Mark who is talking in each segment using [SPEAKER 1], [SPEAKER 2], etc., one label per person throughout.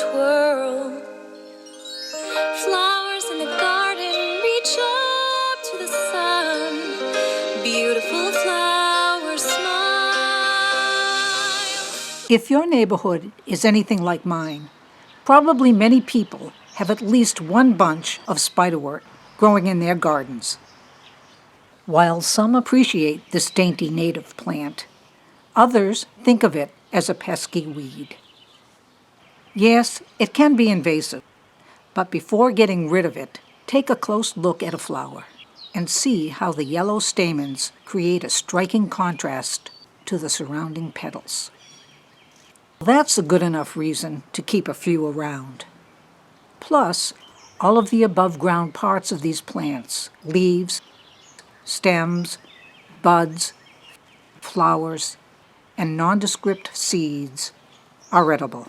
[SPEAKER 1] twirl. Flowers in the garden reach up to the sun. Beautiful flowers smile.
[SPEAKER 2] If your neighborhood is anything like mine, probably many people have at least one bunch of spiderwort growing in their gardens. While some appreciate this dainty native plant, others think of it as a pesky weed. Yes, it can be invasive, but before getting rid of it, take a close look at a flower and see how the yellow stamens create a striking contrast to the surrounding petals. That's a good enough reason to keep a few around. Plus, all of the above-ground parts of these plants, leaves, stems, buds, flowers, and nondescript seeds, are edible.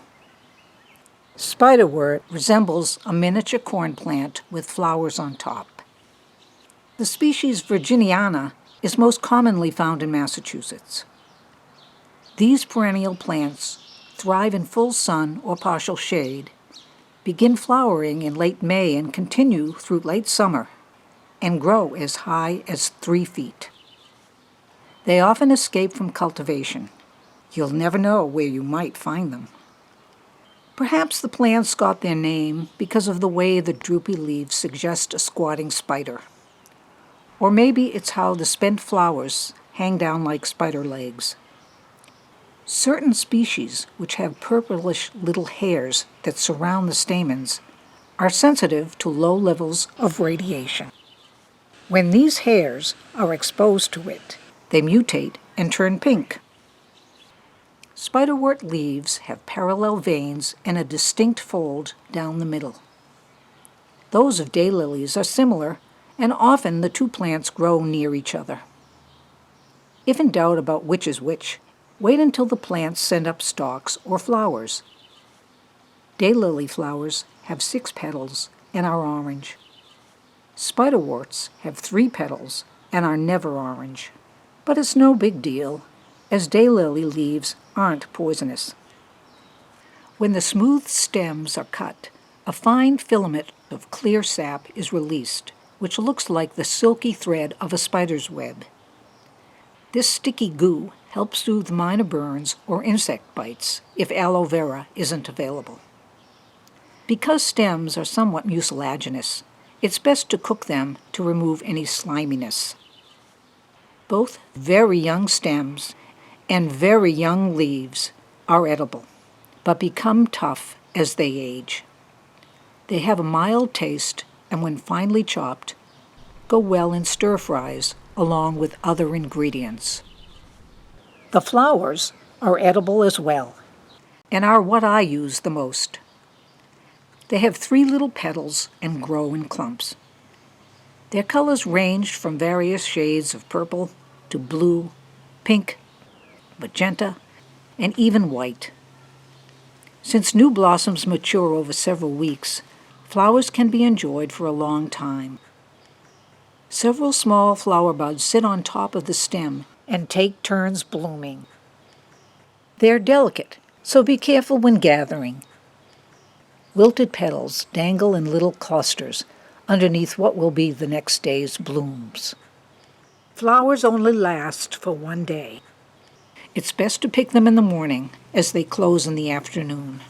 [SPEAKER 2] Spiderwort resembles a miniature corn plant with flowers on top. The species virginiana is most commonly found in Massachusetts. These perennial plants thrive in full sun or partial shade, begin flowering in late May and continue through late summer, and grow as high as 3 feet. They often escape from cultivation. You'll never know where you might find them. Perhaps the plants got their name because of the way the droopy leaves suggest a squatting spider. Or maybe it's how the spent flowers hang down like spider legs. Certain species, which have purplish little hairs that surround the stamens, are sensitive to low levels of radiation. When these hairs are exposed to it, they mutate and turn pink. Spiderwort leaves have parallel veins and a distinct fold down the middle. Those of daylilies are similar, and often the two plants grow near each other. If in doubt about which is which, wait until the plants send up stalks or flowers. Daylily flowers have 6 petals and are orange. Spiderworts have 3 petals and are never orange, but it's no big deal, as daylily leaves aren't poisonous. When the smooth stems are cut, a fine filament of clear sap is released, which looks like the silky thread of a spider's web. This sticky goo helps soothe minor burns or insect bites if aloe vera isn't available. Because stems are somewhat mucilaginous, it's best to cook them to remove any sliminess. Both very young stems and very young leaves are edible, but become tough as they age. They have a mild taste, and when finely chopped, go well in stir-fries along with other ingredients. The flowers are edible as well, and are what I use the most. They have 3 little petals and grow in clumps. Their colors range from various shades of purple to blue, pink, magenta, and even white. Since new blossoms mature over several weeks, flowers can be enjoyed for a long time. Several small flower buds sit on top of the stem and take turns blooming. They're delicate, so be careful when gathering. Wilted petals dangle in little clusters underneath what will be the next day's blooms. Flowers only last for 1 day. It's best to pick them in the morning as they close in the afternoon.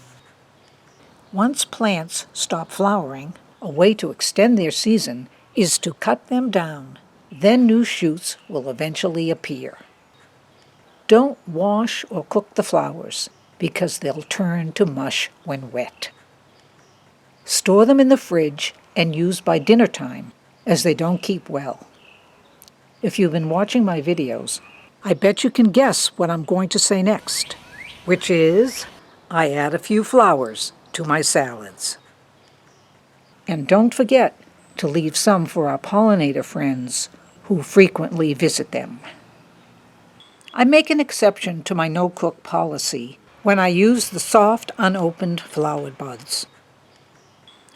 [SPEAKER 2] Once plants stop flowering, a way to extend their season is to cut them down. Then new shoots will eventually appear. Don't wash or cook the flowers because they'll turn to mush when wet. Store them in the fridge and use by dinner time, as they don't keep well. If you've been watching my videos, I bet you can guess what I'm going to say next, which is, I add a few flowers to my salads. And don't forget to leave some for our pollinator friends who frequently visit them. I make an exception to my no-cook policy when I use the soft, unopened flower buds.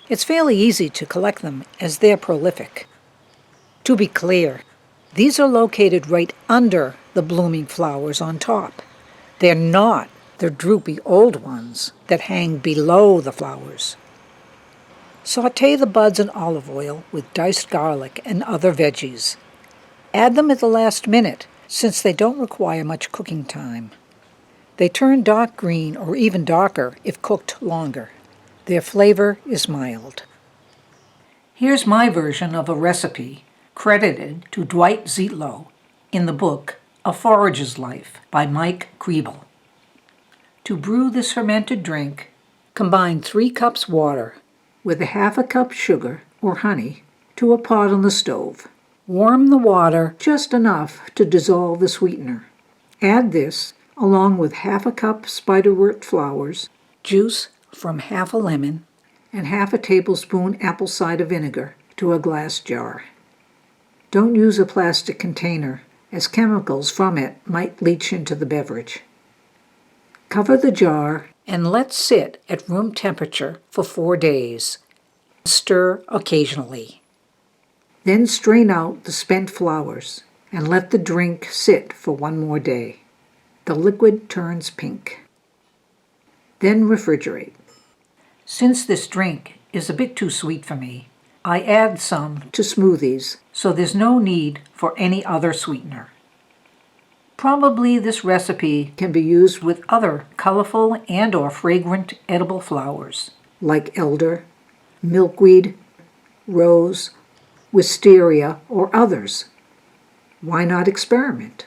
[SPEAKER 2] It's fairly easy to collect them as they're prolific. To be clear, these are located right under the blooming flowers on top. They're not the droopy old ones that hang below the flowers. Sauté the buds in olive oil with diced garlic and other veggies. Add them at the last minute, since they don't require much cooking time. They turn dark green or even darker if cooked longer. Their flavor is mild. Here's my version of a recipe credited to Dwight Zietlow in the book A Forager's Life by Mike Kriebel. To brew this fermented drink, combine 3 cups water with a half a cup sugar or honey to a pot on the stove. Warm the water just enough to dissolve the sweetener. Add this along with half a cup Spiderwort flowers, juice from half a lemon, and half a tablespoon apple cider vinegar to a glass jar. Don't use a plastic container, as chemicals from it might leach into the beverage. Cover the jar and let sit at room temperature for 4 days. Stir occasionally. Then strain out the spent flowers and let the drink sit for 1 more day. The liquid turns pink. Then refrigerate. Since this drink is a bit too sweet for me, I add some to smoothies, so there's no need for any other sweetener. Probably this recipe can be used with other colorful and/or fragrant edible flowers, like elder, milkweed, rose, wisteria, or others. Why not experiment?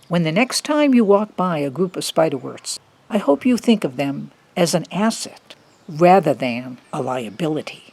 [SPEAKER 2] When the next time you walk by a group of spiderworts, I hope you think of them as an asset rather than a liability.